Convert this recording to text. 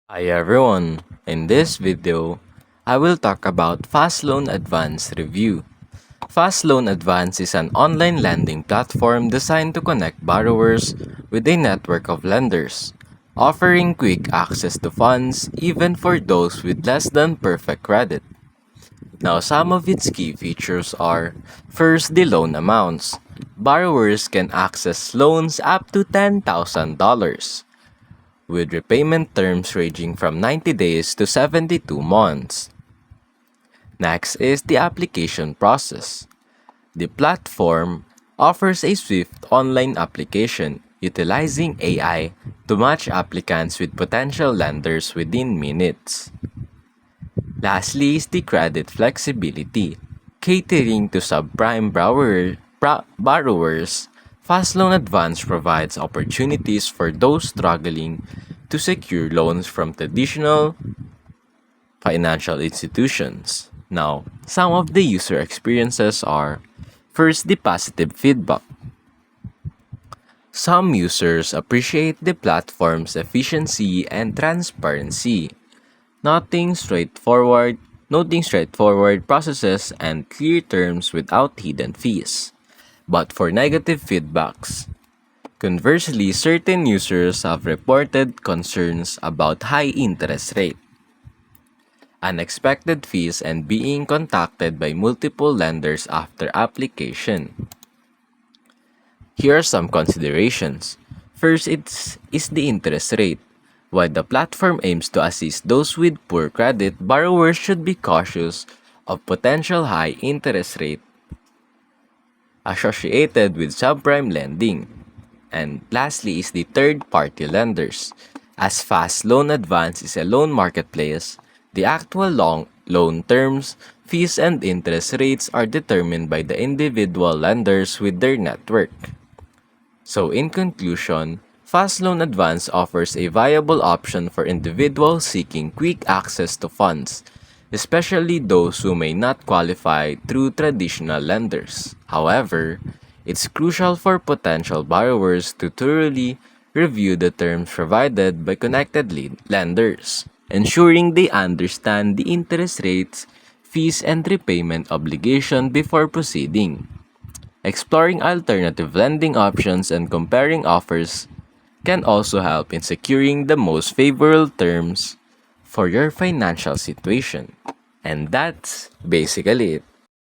Hi everyone! In this video, I will talk about Fast Loan Advance Review. Fast Loan Advance is an online lending platform designed to connect borrowers with a network of lenders, offering quick access to funds even for those with less than perfect credit. Now, some of its key features are: first, the loan amounts. Borrowers can access loans up to $10,000 with repayment terms ranging from 90 days to 72 months. Next is the application process. The platform offers a swift online application utilizing AI to match applicants with potential lenders within minutes. Lastly is the credit flexibility. Catering to subprime borrowers, Fast Loan Advance provides opportunities for those struggling to secure loans from traditional financial institutions. Now, some of the user experiences are: first, the positive feedback. Some users appreciate the platform's efficiency and transparency, noting straightforward processes and clear terms without hidden fees. But for negative feedbacks, conversely, certain users have reported concerns about high interest rate, unexpected fees, and being contacted by multiple lenders after application. Here are some considerations. First, is the interest rate. While the platform aims to assist those with poor credit, borrowers should be cautious of potential high interest rate associated with subprime lending. And lastly is the third-party lenders. As Fast Loan Advance is a loan marketplace, the actual loan terms, fees, and interest rates are determined by the individual lenders with their network. So in conclusion, Fast Loan Advance offers a viable option for individuals seeking quick access to funds, especially those who may not qualify through traditional lenders. However, it's crucial for potential borrowers to thoroughly review the terms provided by connected lenders, ensuring they understand the interest rates, fees, and repayment obligation before proceeding. Exploring alternative lending options and comparing offers can also help in securing the most favorable terms for your financial situation. And that's basically it.